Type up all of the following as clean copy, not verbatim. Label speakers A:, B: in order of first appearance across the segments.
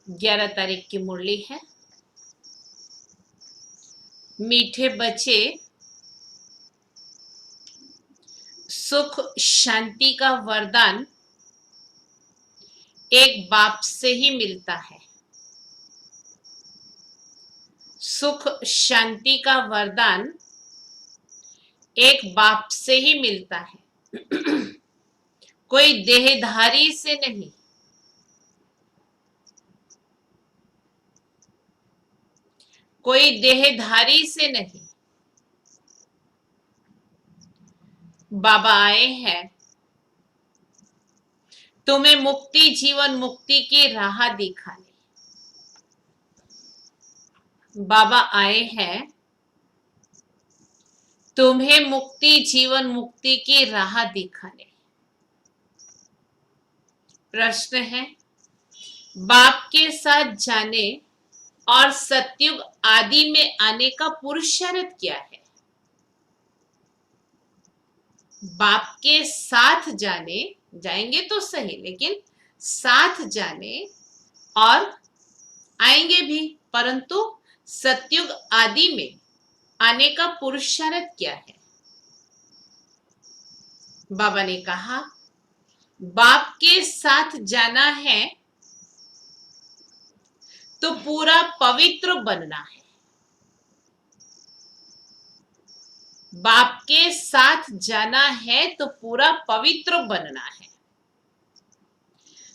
A: 11 तारीख की मुरली है। मीठे बच्चे, सुख शांति का वरदान एक बाप से ही मिलता है। सुख शांति का वरदान एक बाप से ही मिलता है, कोई देहधारी से नहीं। कोई देहधारी से नहीं। बाबा आए हैं तुम्हें मुक्ति, जीवन मुक्ति की राह दिखाने। बाबा आए हैं तुम्हें मुक्ति, जीवन मुक्ति की राह दिखाने। प्रश्न है, बाप के साथ जाने और सतयुग आदि में आने का पुरुषार्थ क्या है? बाप के साथ जाने, जाएंगे तो सही, लेकिन साथ जाने और आएंगे भी, परंतु सतयुग आदि में आने का पुरुषार्थ क्या है? बाबा ने कहा, बाप के साथ जाना है तो पूरा पवित्र बनना है। बाप के साथ जाना है तो पूरा पवित्र बनना है।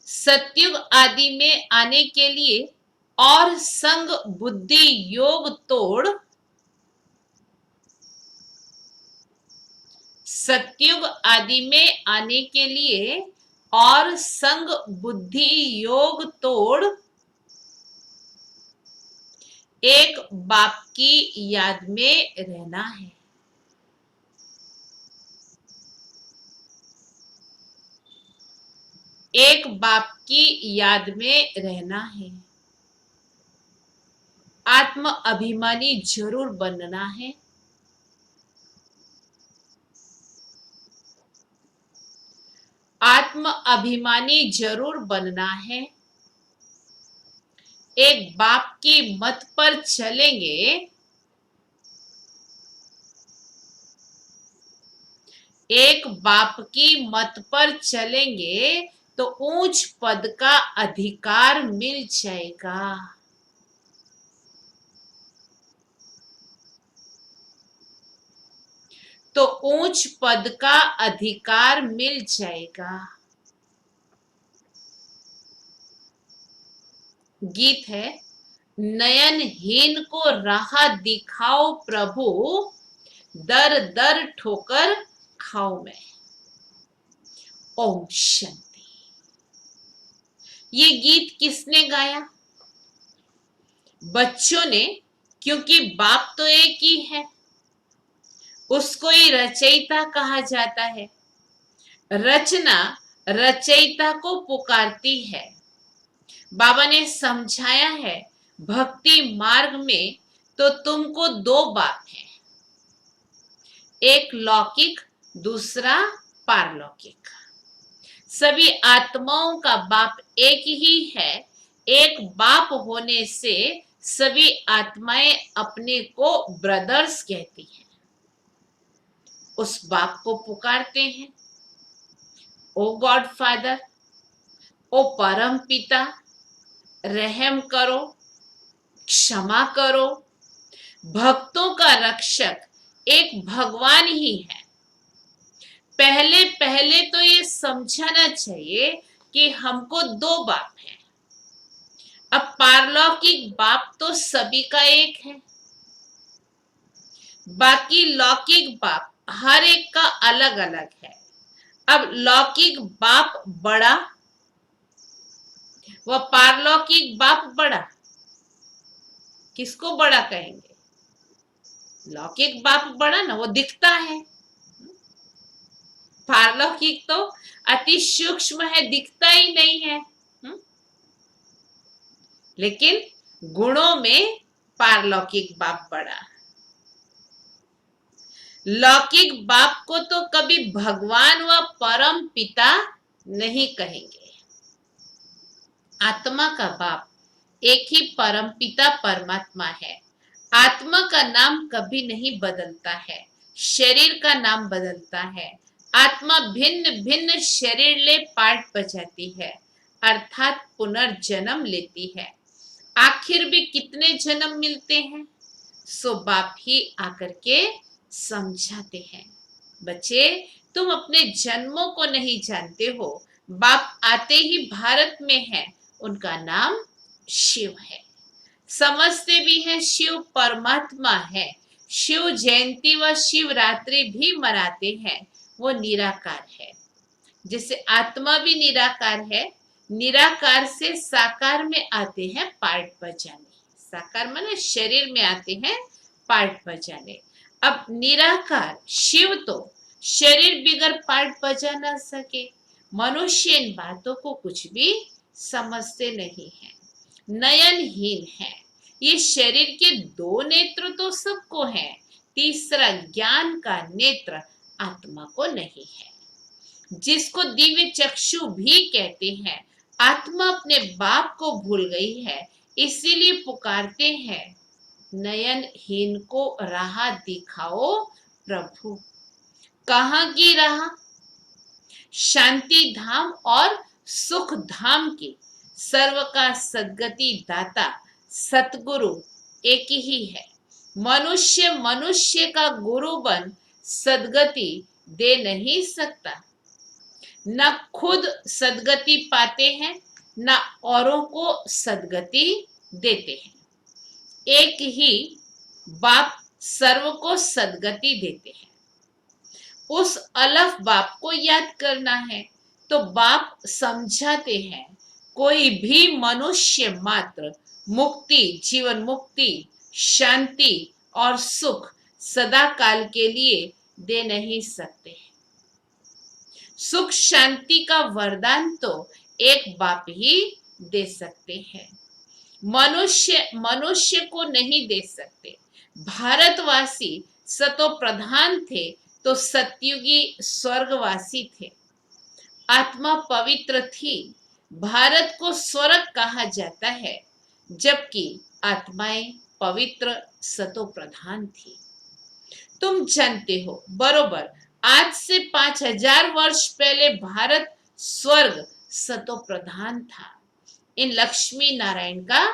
A: सतयुग आदि में आने के लिए और संग बुद्धि योग तोड़, सतयुग आदि में आने के लिए और संग बुद्धि योग तोड़ एक बाप की याद में रहना है। एक बाप की याद में रहना है। आत्म अभिमानी जरूर बनना है। आत्म अभिमानी जरूर बनना है। एक बाप की मत पर चलेंगे, एक बाप की मत पर चलेंगे तो ऊंच पद का अधिकार मिल जाएगा। तो ऊंच पद का अधिकार मिल जाएगा। गीत है, नयनहीन को राह दिखाओ प्रभु, दर दर ठोकर खाओ मैं। ओम शांति। ये गीत किसने गाया? बच्चों ने, क्योंकि बाप तो एक ही है, उसको ही रचयिता कहा जाता है। रचना रचयिता को पुकारती है। बाबा ने समझाया है, भक्ति मार्ग में तो तुमको दो बाप हैं, एक लौकिक, दूसरा पारलौकिक। सभी आत्माओं का बाप एक ही है। एक बाप होने से सभी आत्माएं अपने को ब्रदर्स कहती हैं, उस बाप को पुकारते हैं। ओ गॉड फादर, ओ परम पिता, रहम करो, क्षमा करो। भक्तों का रक्षक एक भगवान ही है। पहले पहले तो ये समझना चाहिए कि हमको दो बाप हैं। अब पारलौकिक बाप तो सभी का एक है, बाकी लौकिक बाप हर एक का अलग अलग है। अब लौकिक बाप बड़ा व पारलौकिक बाप बड़ा, किसको बड़ा कहेंगे? लौकिक बाप बड़ा ना, वो दिखता है। पारलौकिक तो अति सूक्ष्म है, दिखता ही नहीं है। लेकिन गुणों में पारलौकिक बाप बड़ा। लौकिक बाप को तो कभी भगवान व परम पिता नहीं कहेंगे। आत्मा का बाप एक ही परमपिता परमात्मा है। आत्मा का नाम कभी नहीं बदलता है, शरीर का नाम बदलता है। आत्मा भिन्न भिन्न शरीर ले पाठ बजाती है, अर्थात पुनर्जन्म लेती है। आखिर भी कितने जन्म मिलते हैं, सो बाप ही आकर के समझाते हैं। बच्चे, तुम अपने जन्मों को नहीं जानते हो। बाप आते ही भारत में है, उनका नाम शिव है। समझते भी हैं शिव परमात्मा है। शिव जयंती व शिवरात्रि भी मनाते हैं। वो निराकार है। जैसे आत्मा भी निराकार है, निराकार से साकार में आते हैं पार्ट बजाने। साकार माने शरीर में आते हैं पार्ट बजाने। अब निराकार शिव तो शरीर बिगर पार्ट बजा ना सके। मनुष्य इन बातों को कुछ भी समझते नहीं है, नयनहीन है। ये शरीर के दो नेत्र तो सबको हैं, तीसरा ज्ञान का नेत्र आत्मा को नहीं है, जिसको दिव्य चक्षु भी कहते हैं। आत्मा अपने बाप को भूल गई है, इसीलिए पुकारते हैं, नयनहीन को राह दिखाओ प्रभु। कहाँ की राह? शांति धाम और सुख धाम की। सर्व का सद्गति दाता सतगुरु एक ही है। मनुष्य मनुष्य का गुरु बन सद्गति दे नहीं सकता। न खुद सद्गति पाते हैं, न औरों को सद्गति देते हैं। एक ही बाप सर्व को सद्गति देते हैं। उस अलफ बाप को याद करना है तो बाप समझाते हैं, कोई भी मनुष्य मात्र मुक्ति, जीवन मुक्ति, शांति और सुख सदा काल के लिए दे नहीं सकते। सुख शांति का वरदान तो एक बाप ही दे सकते हैं, मनुष्य मनुष्य को नहीं दे सकते। भारतवासी सतो प्रधान थे तो सतयुगी स्वर्गवासी थे। आत्मा पवित्र थी, भारत को स्वर्ग कहा जाता है, जबकि आत्माएं पवित्र सतो प्रधान थी। तुम जानते हो बरोबर, आज से 5000 वर्ष पहले भारत स्वर्ग सतो प्रधान था। इन लक्ष्मी नारायण का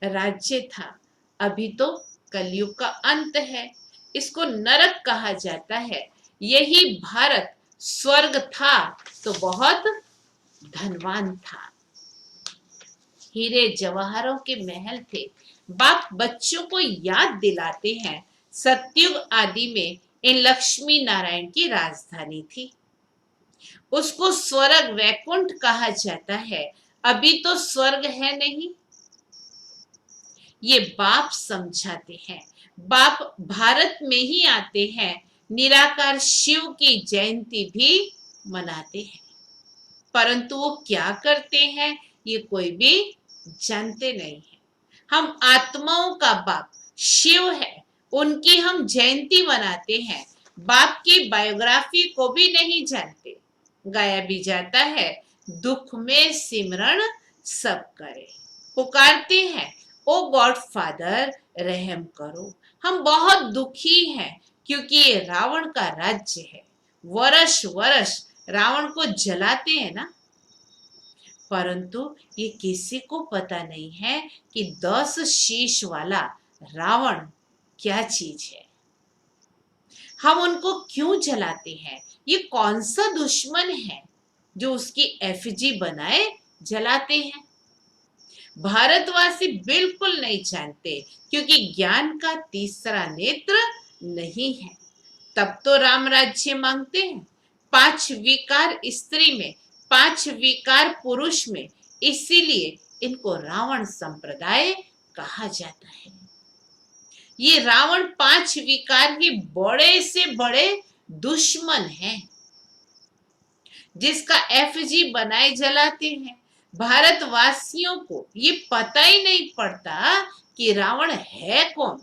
A: राज्य था। अभी तो कलयुग का अंत है, इसको नरक कहा जाता है। यही भारत स्वर्ग था तो बहुत धनवान था, हीरे जवाहरों के महल थे। बाप बच्चों को याद दिलाते हैं, सतयुग आदि में इन लक्ष्मी नारायण की राजधानी थी। उसको स्वर्ग वैकुंठ कहा जाता है। अभी तो स्वर्ग है नहीं, ये बाप समझाते हैं। बाप भारत में ही आते हैं, निराकार शिव की जयंती भी मनाते हैं, परंतु वो क्या करते हैं ये कोई भी जानते नहीं है। हम आत्माओं का बाप शिव है, उनकी हम जयंती मनाते हैं, बाप की बायोग्राफी को भी नहीं जानते। गाया भी जाता है, दुख में सिमरण सब करे। पुकारते हैं, ओ गॉड फादर रहम करो। हम बहुत दुखी हैं क्योंकि ये रावण का राज्य है। वर्ष वर्ष रावण को जलाते हैं ना, परंतु ये किसी को पता नहीं है कि 10 शीश वाला रावण क्या चीज है। हम उनको क्यों जलाते हैं? ये कौन सा दुश्मन है जो उसकी एफिजी बनाए जलाते हैं? भारतवासी बिल्कुल नहीं जानते, क्योंकि ज्ञान का तीसरा नेत्र नहीं है। तब तो राम राज्य मांगते हैं। 5 विकार स्त्री में, 5 विकार पुरुष में, इसीलिए इनको रावण संप्रदाय कहा जाता है। ये रावण 5 विकार के बड़े से बड़े दुश्मन हैं, जिसका एफजी बनाए जलाते हैं। भारतवासियों को ये पता ही नहीं पड़ता कि रावण है कौन,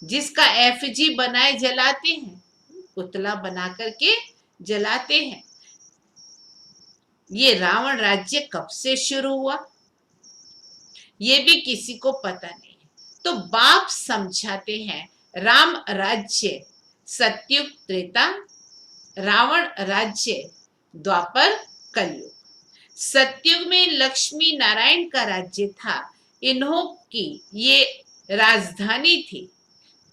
A: जिसका एफजी बनाए जलाते हैं, पुतला बना करके जलाते हैं। ये रावण राज्य कब से शुरू हुआ? ये भी किसी को पता नहीं है। तो बाप समझाते हैं राम राज्य सतयुग त्रेता, रावण राज्य द्वापर कलयुग। सतयुग में लक्ष्मी नारायण का राज्य था, इन्हों की ये राजधानी थी।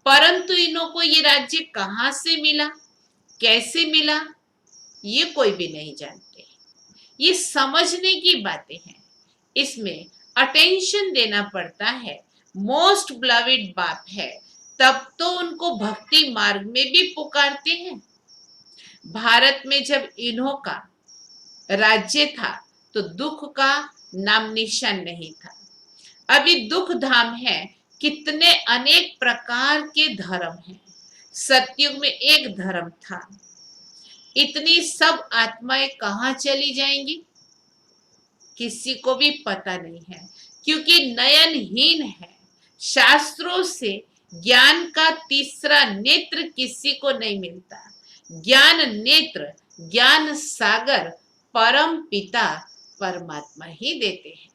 A: परंतु इन्हों को ये राज्य कहां से मिला, कैसे मिला, ये कोई भी नहीं जानते। ये समझने की बातें हैं, इसमें अटेंशन देना पड़ता है। मोस्ट ब्लविड बाप है, तब तो उनको भक्ति मार्ग में भी पुकारते हैं। भारत में जब इन्हों का राज्य था तो दुख का नाम निशान नहीं था। अभी दुख धाम है, कितने अनेक प्रकार के धर्म हैं। सतयुग में एक धर्म था, इतनी सब आत्माएं कहां चली जाएंगी किसी को भी पता नहीं है, क्योंकि नयनहीन है। शास्त्रों से ज्ञान का तीसरा नेत्र किसी को नहीं मिलता। ज्ञान नेत्र, ज्ञान सागर परम पिता परमात्मा ही देते हैं।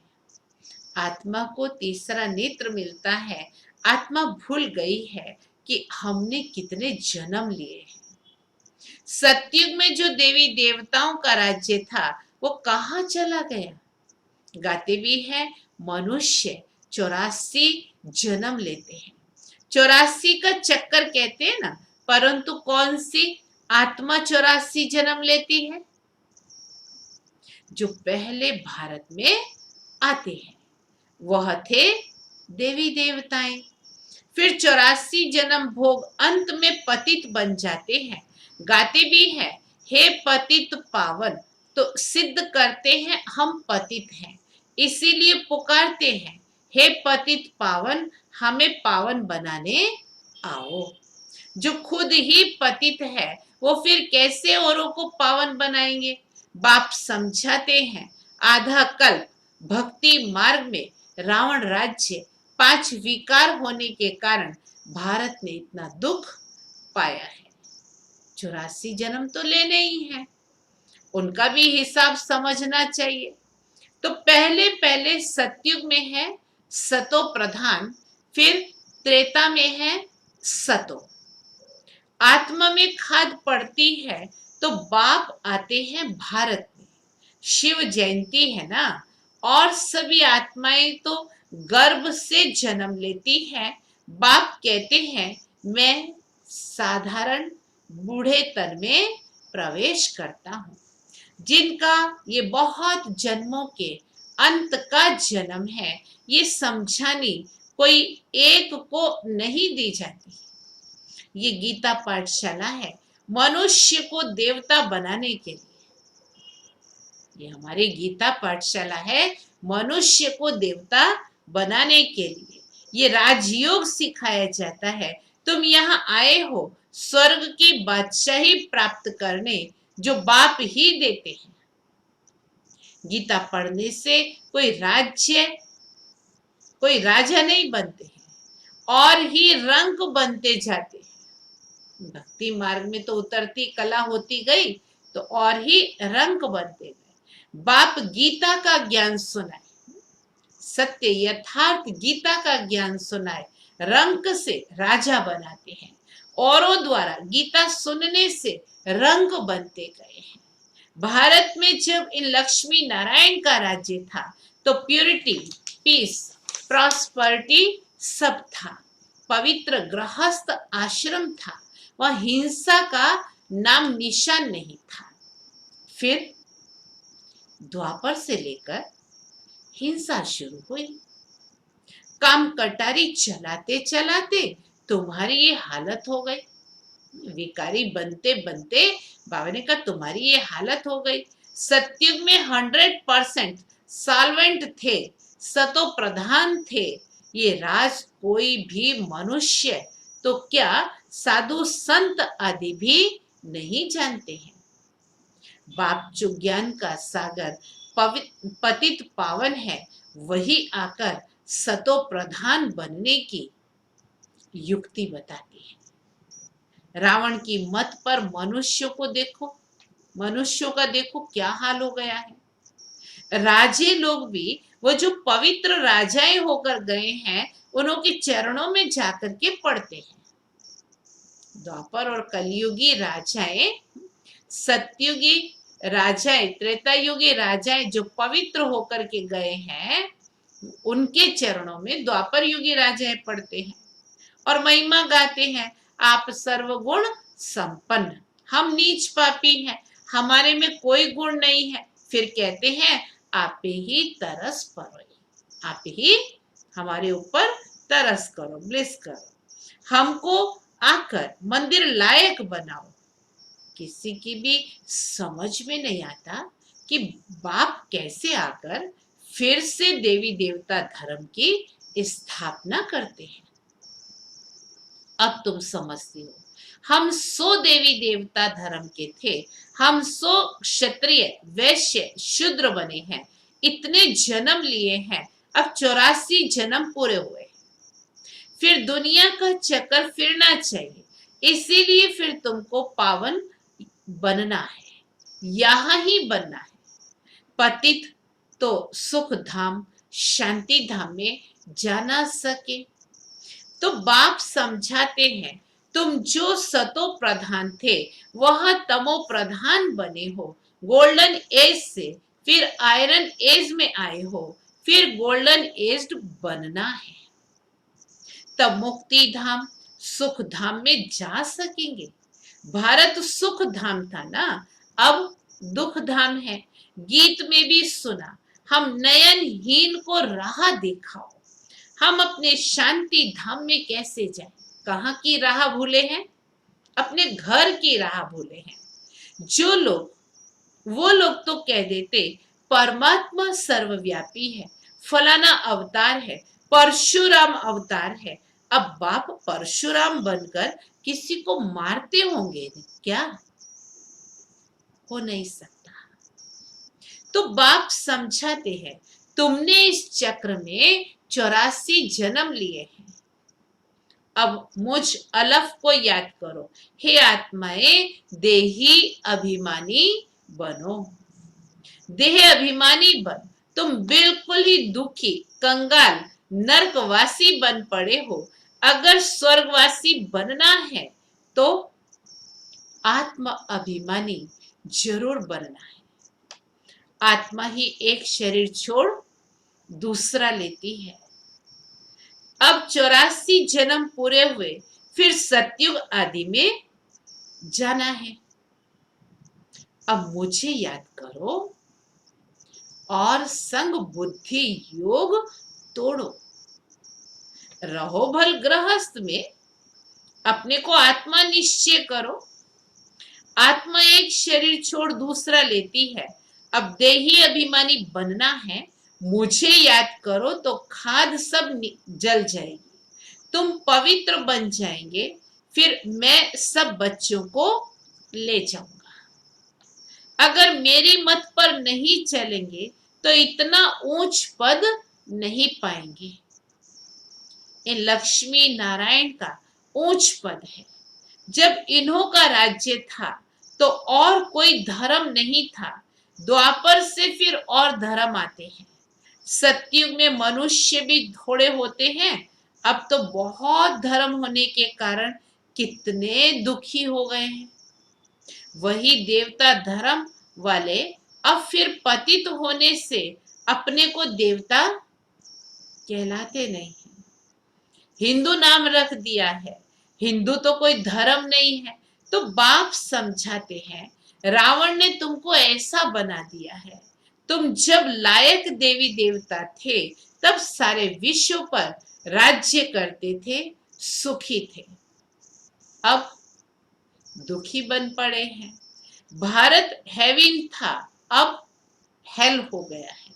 A: आत्मा को तीसरा नेत्र मिलता है। आत्मा भूल गई है कि हमने कितने जन्म लिए हैं। सतयुग में जो देवी देवताओं का राज्य था वो कहाँ चला गया। गाते भी है मनुष्य 84 जन्म लेते हैं। 84 का चक्कर कहते हैं ना, परंतु कौन सी आत्मा 84 जन्म लेती है। जो पहले भारत में आते हैं वह थे देवी देवताएं। फिर 84 जन्म भोग अंत में पतित बन जाते हैं। गाते भी है हे पतित पावन, तो सिद्ध करते हैं हम पतित हैं, इसीलिए पुकारते हैं हे पतित पावन, हमें पावन बनाने आओ। जो खुद ही पतित है वो फिर कैसे औरों को पावन बनाएंगे। बाप समझाते हैं आधा कल्प भक्ति मार्ग में रावण राज्य 5 विकार होने के कारण भारत ने इतना दुख पाया है। 84 जन्म तो लेने ही है, उनका भी हिसाब समझना चाहिए। तो पहले पहले सतयुग में है सतो प्रधान, फिर त्रेता में है सतो। आत्मा में खाद पड़ती है तो बाप आते हैं भारत में। शिव जयंती है ना, और सभी आत्माएं तो गर्भ से जन्म लेती हैं। बाप कहते हैं मैं साधारण बूढ़े तन में प्रवेश करता हूँ। जिनका ये बहुत जन्मों के अंत का जन्म है, ये समझानी कोई एक को नहीं दी जाती। ये गीता पाठशाला है मनुष्य को देवता बनाने के लिए। ये हमारी गीता पाठशाला है मनुष्य को देवता बनाने के लिए। ये राजयोग सिखाया जाता है। तुम यहाँ आए हो स्वर्ग की बादशाही प्राप्त करने, जो बाप ही देते हैं। गीता पढ़ने से कोई राज्य, कोई राजा नहीं बनते हैं, और ही रंक बनते जाते हैं। भक्ति मार्ग में तो उतरती कला होती गई तो और ही रंक बनते गए। बाप गीता का ज्ञान सुनाए, सत्य यथार्थ गीता का ज्ञान सुनाए, रंक से राजा बनाते हैं। औरों द्वारा गीता सुनने से रंक बनते गए हैं। भारत में जब इन लक्ष्मी नारायण का राज्य था तो प्योरिटी, पीस, प्रॉस्पर्टी सब था। पवित्र गृहस्थ आश्रम था, वह हिंसा का नाम निशान नहीं था। फिर द्वापर से लेकर हिंसा शुरू हुई। काम कटारी चलाते चलाते तुम्हारी ये हालत हो गई। विकारी बनते बनते बाबा ने कहा तुम्हारी ये हालत हो गई। सतयुग में 100% सॉल्वेंट थे, सतो प्रधान थे। ये राज कोई भी मनुष्य तो क्या साधु संत आदि भी नहीं जानते हैं। बाप जो ज्ञान का सागर पतित पावन है, वही आकर सतो प्रधान बनने की युक्ति बताती है। रावण की मत पर मनुष्यों को देखो, मनुष्यों का देखो क्या हाल हो गया है। राजे लोग भी वो जो पवित्र राजाएं होकर गए हैं उनके चरणों में जाकर के पढ़ते हैं। द्वापर और कलयुगी राजाएं, सतयुगी राजाएं, त्रेता युगी राजाएं जो पवित्र होकर के गए हैं उनके चरणों में द्वापर युगी राजाएं पढ़ते हैं और महिमा गाते हैं, आप सर्वगुण संपन्न, हम नीच पापी हैं, हमारे में कोई गुण नहीं है। फिर कहते हैं आप ही तरस परो, आप ही हमारे ऊपर तरस करो, ब्लेस करो, हमको आकर मंदिर लायक बनाओ। किसी की भी समझ में नहीं आता कि बाप कैसे आकर फिर से देवी देवता धर्म की स्थापना करते हैं। अब तुम समझती हो, हम 100 देवी देवता धर्म के थे, हम 100 क्षत्रिय वैश्य शूद्र बने हैं, इतने जन्म लिए हैं, अब 84 जन्म पूरे हुए, फिर दुनिया का चक्कर फिरना चाहिए, इसीलिए फिर तुमको पावन बनना है, यहां ही बनना है। पतित तो सुख धाम शांति धाम में जा ना सके। तो बाप समझाते हैं, तुम जो सतो प्रधान थे वह तमो प्रधान बने हो, गोल्डन एज से फिर आयरन एज में आए हो, फिर गोल्डन एज बनना है, तब मुक्ति धाम सुख धाम में जा सकेंगे। भारत सुख धाम था ना, अब दुख धाम है। गीत में भी सुना, हम नयनहीन को राह दिखाओ, हम अपने शांति धाम में कैसे जाएं? कहाँ की राह भूले हैं? अपने घर की राह भूले हैं। जो लोग, वो लोग तो कह देते परमात्मा सर्वव्यापी है, फलाना अवतार है, परशुराम अवतार है। अब बाप परशुराम बनकर किसी को मारते होंगे क्या? हो नहीं सकता। तो बाप समझाते हैं, तुमने इस चक्र में 84 जन्म लिए हैं, अब मुझ अलफ को याद करो, हे आत्माएं देही अभिमानी बनो। देह अभिमानी बन, तुम बिल्कुल ही दुखी कंगाल नरकवासी बन पड़े हो। अगर स्वर्गवासी बनना है तो आत्मा अभिमानी जरूर बनना है। आत्मा ही एक शरीर छोड़ दूसरा लेती है। अब 84 जन्म पूरे हुए, फिर सतयुग आदि में जाना है। अब मुझे याद करो और संग बुद्धि योग तोड़ो, रहो भल गृहस्थ में, अपने को आत्मा निश्चय करो। आत्मा एक शरीर छोड़ दूसरा लेती है, अब देही अभिमानी बनना है। मुझे याद करो तो खाद सब जल जाएगी, तुम पवित्र बन जाएंगे, फिर मैं सब बच्चों को ले जाऊंगा। अगर मेरी मत पर नहीं चलेंगे तो इतना ऊंच पद नहीं पाएंगे। ये लक्ष्मी नारायण का ऊंच पद है। जब इन्हों का राज्य था तो और कोई धर्म नहीं था, द्वापर से फिर और धर्म आते हैं। सतयुग में मनुष्य भी थोड़े होते हैं, अब तो बहुत धर्म होने के कारण कितने दुखी हो गए हैं। वही देवता धर्म वाले अब फिर पतित होने से अपने को देवता कहलाते नहीं है, हिंदू नाम रख दिया है। हिंदू तो कोई धर्म नहीं है। तो बाप समझाते हैं, रावण ने तुमको ऐसा बना दिया है, तुम जब लायक देवी देवता थे तब सारे विश्व पर राज्य करते थे, सुखी थे, अब दुखी बन पड़े हैं। भारत हेवन था, अब हेल हो गया है।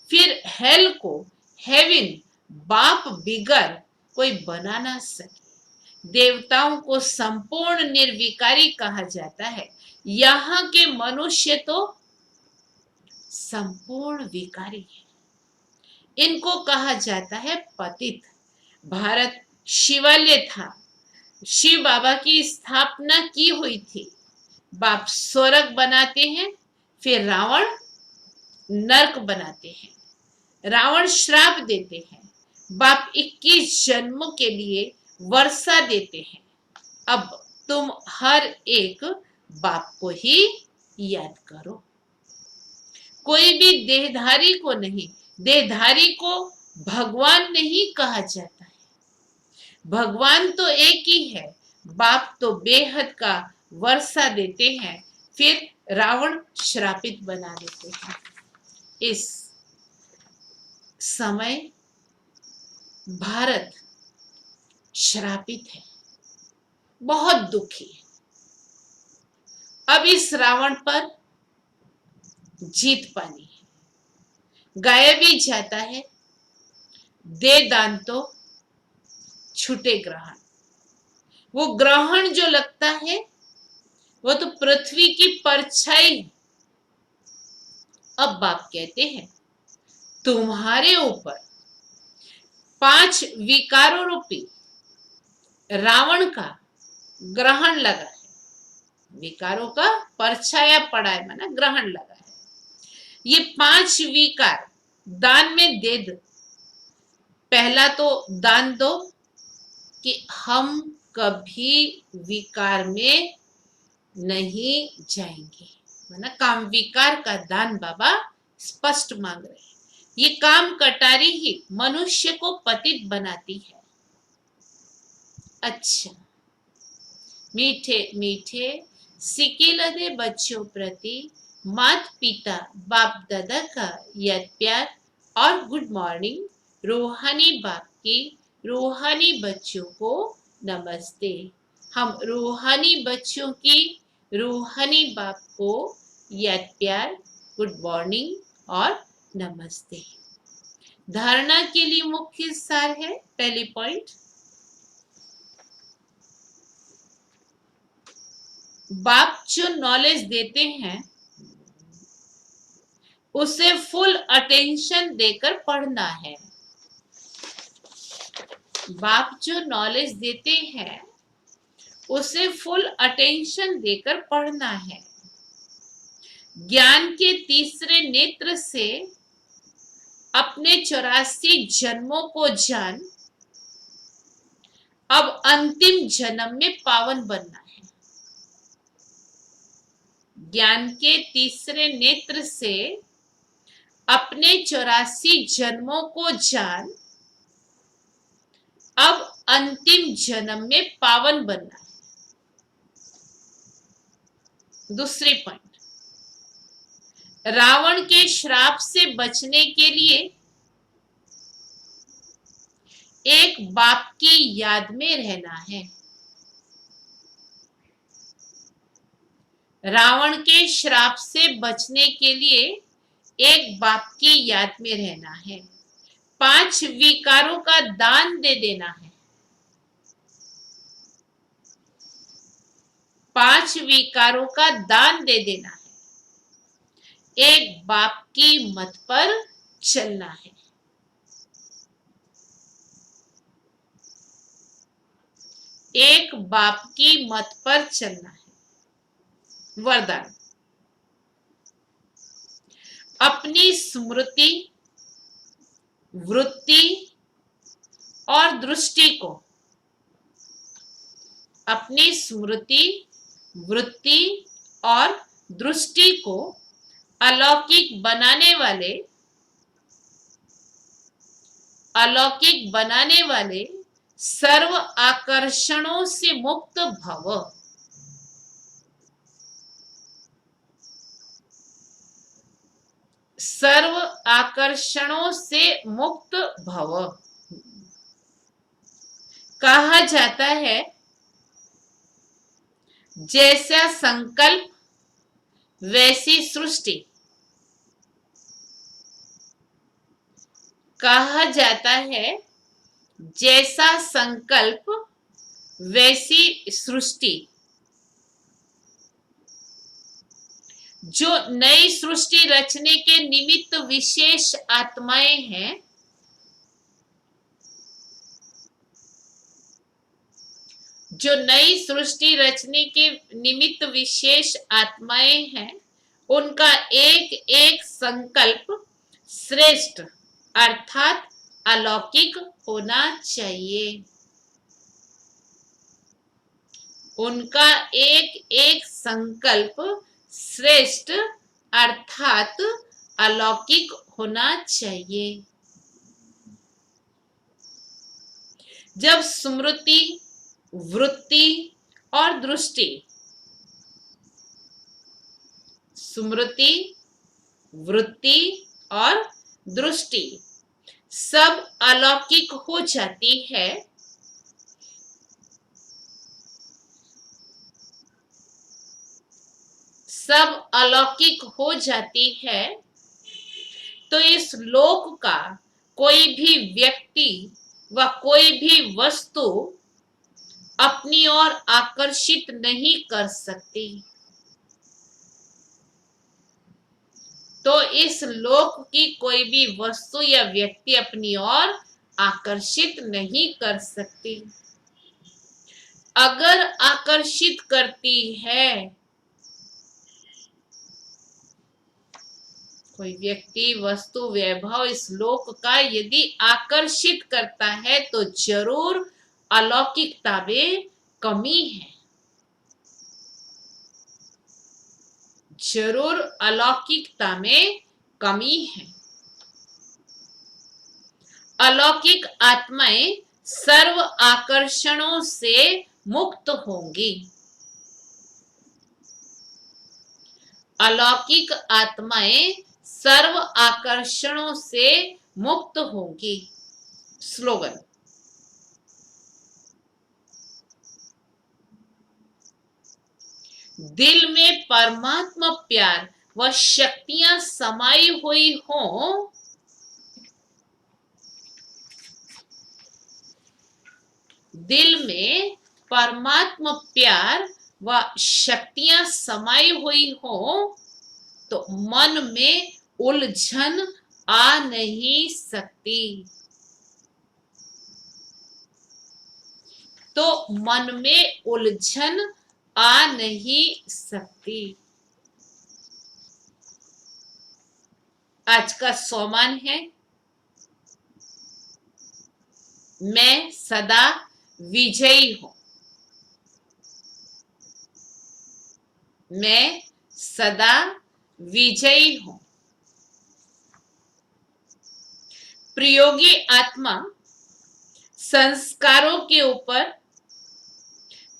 A: फिर हेल को हेवन बाप बिगर कोई बना ना सके। देवताओं को संपूर्ण निर्विकारी कहा जाता है, यहाँ के मनुष्य तो संपूर्ण विकारी है, इनको कहा जाता है पतित। भारत शिवालय था, शिव बाबा की स्थापना की हुई थी। बाप स्वर्ग बनाते हैं, फिर रावण नरक बनाते हैं। रावण श्राप देते हैं, बाप 21 जन्मों के लिए वर्षा देते हैं। अब तुम हर एक बाप को ही याद करो। कोई भी देहधारी को नहीं, देहधारी को भगवान नहीं कहा जाता है। भगवान तो एक ही है, बाप तो बेहद का वर्षा देते हैं, फिर रावण श्रापित बना देते हैं। इस समय भारत श्रापित है, बहुत दुखी है। अब इस रावण पर जीत पानी है। गाया भी जाता है, दे दान तो छूटे ग्रहण। वो ग्रहण जो लगता है वो तो पृथ्वी की परछाई है। अब बाप कहते हैं तुम्हारे ऊपर 5 विकारों रूपी रावण का ग्रहण लगा है। विकारों का परछाया पड़ा है, माना ग्रहण लगा है। ये 5 विकार दान में दे दो। पहला तो दान दो कि हम कभी विकार में नहीं जाएंगे, माना काम विकार का दान बाबा स्पष्ट मांग रहे हैं। ये काम कटारी ही मनुष्य को पतित बनाती है। अच्छा, मीठे मीठे सिकिलदे बच्चों प्रति माता पिता बाप दादा का याद प्यार और गुड मॉर्निंग। रूहानी बाप की रूहानी बच्चों को नमस्ते। हम रूहानी बच्चों की रूहानी बाप को याद प्यार, गुड मॉर्निंग और नमस्ते। धारणा के लिए मुख्य सार है, पहली पॉइंट, बाप जो नॉलेज देते हैं उसे फुल अटेंशन देकर पढ़ना है। बाप जो नॉलेज देते हैं उसे फुल अटेंशन देकर पढ़ना है। ज्ञान के तीसरे नेत्र से अपने 84 जन्मों को जान अब अंतिम जन्म में पावन बनना है। ज्ञान के तीसरे नेत्र से अपने 84 जन्मों को जान अब अंतिम जन्म में पावन बनना है। दूसरी पॉइंट, रावण के श्राप से बचने के लिए एक बाप की याद में रहना है। रावण के श्राप से बचने के लिए एक बाप की याद में रहना है। 5 विकारों का दान दे देना है। 5 विकारों का दान दे देना है। एक बाप की मत पर चलना है। एक बाप की मत पर चलना है। वरदान, अपनी स्मृति, वृत्ति और दृष्टि को, अपनी स्मृति, वृत्ति और दृष्टि को अलौकिक बनाने वाले सर्व आकर्षणों से मुक्त भव। सर्व आकर्षणों से मुक्त भव। कहा जाता है जैसा संकल्प वैसी सृष्टि। कहा जाता है जैसा संकल्प वैसी सृष्टि। जो नई सृष्टि रचने के निमित्त विशेष आत्माएं हैं, जो नई सृष्टि रचने के निमित्त विशेष आत्माएं हैं, उनका एक एक संकल्प श्रेष्ठ अर्थात अलौकिक होना चाहिए। उनका एक एक संकल्प श्रेष्ठ अर्थात अलौकिक होना चाहिए। जब स्मृति, वृत्ति और दृष्टि, स्मृति, वृत्ति और दृष्टि सब अलौकिक हो जाती है, सब अलौकिक हो जाती है, तो इस लोक का कोई भी व्यक्ति व कोई भी वस्तु अपनी ओर आकर्षित नहीं कर सकती। तो इस लोक की कोई भी वस्तु या व्यक्ति अपनी ओर आकर्षित नहीं कर सकती। अगर आकर्षित करती है, कोई व्यक्ति, वस्तु, वैभव इस लोक का यदि आकर्षित करता है तो जरूर अलौकिकता में कमी है, जरूर अलौकिकता में कमी है। अलौकिक आत्माएं सर्व आकर्षणों से मुक्त होंगी। अलौकिक आत्माएं सर्व आकर्षणों से मुक्त होंगी। स्लोगन। दिल में परमात्मा प्यार व शक्तियां समाई हुई हों, दिल में परमात्मा प्यार व शक्तियां समाई हुई हों तो मन में उलझन आ नहीं सकती। तो मन में उलझन आ नहीं सकती। आज का सोमान है, मैं सदा विजयी हूं। मैं सदा विजयी हूं। प्रयोगी आत्मा संस्कारों के ऊपर,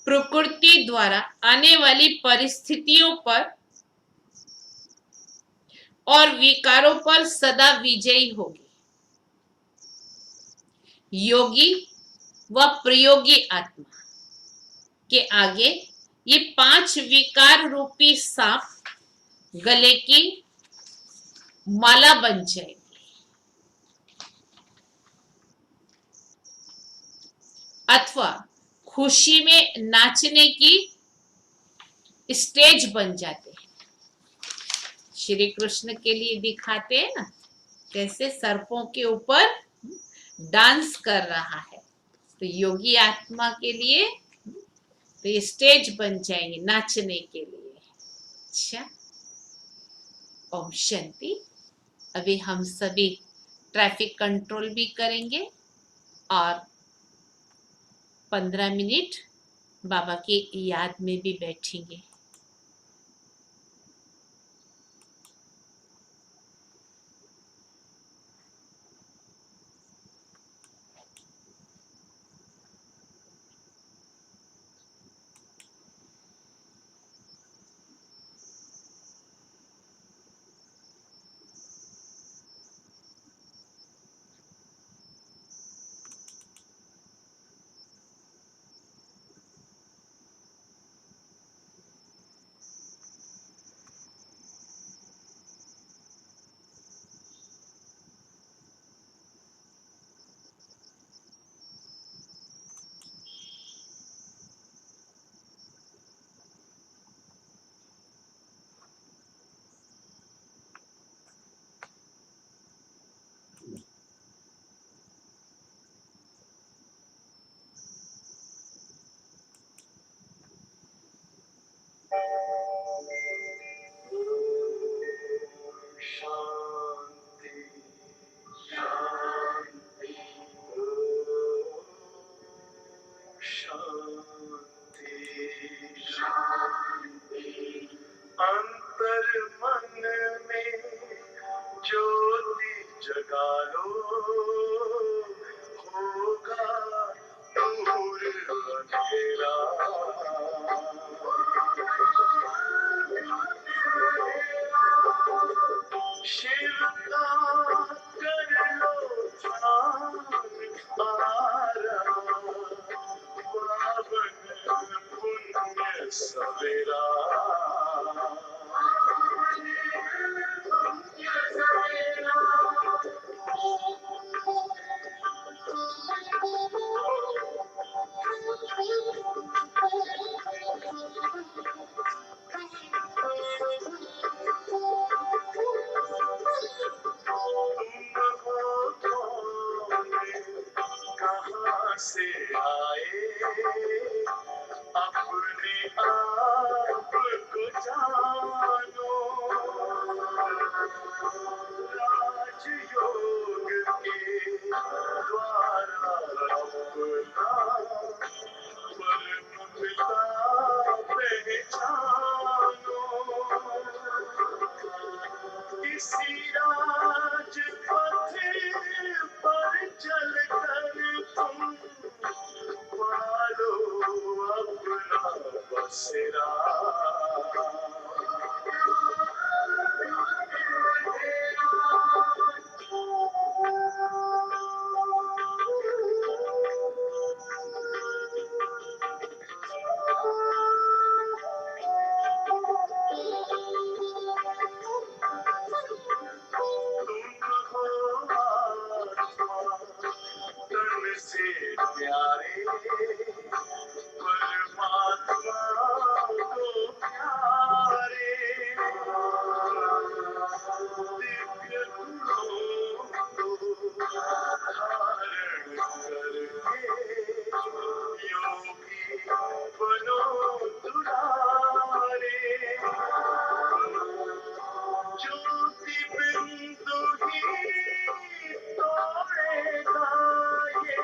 A: प्रकृति द्वारा आने वाली परिस्थितियों पर और विकारों पर सदा विजयी होगी। योगी व प्रयोगी आत्मा के आगे ये 5 विकार रूपी सांप गले की माला बन जाएगी। अथवा खुशी में नाचने की स्टेज बन जाते हैं। श्री कृष्ण के लिए दिखाते हैं ना, कैसे सर्पों के ऊपर डांस कर रहा है। तो योगी आत्मा के लिए तो ये स्टेज बन जाएंगे नाचने के लिए। अच्छा, ओम शांति। अभी हम सभी ट्रैफिक कंट्रोल भी करेंगे और 15 मिनट बाबा की याद में भी बैठेंगे।
B: से आए अपने आप को जानो, राजयोग के द्वारा अपना परम पिता पहचानो। इसी राज पथ पर चल कर तुम पालो अपना बसेरा। तन से प्यारे परमात्मा को प्यारे, दिव्य गुणों को धारण करके योगी बनो दुलारे। ज्योति बिंदु ही तोड़ेगा ये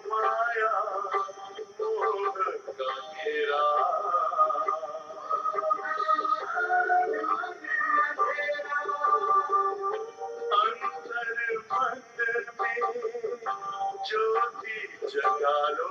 B: माया मोह का घेरा। अंतर मन में ज्योति जगा लो,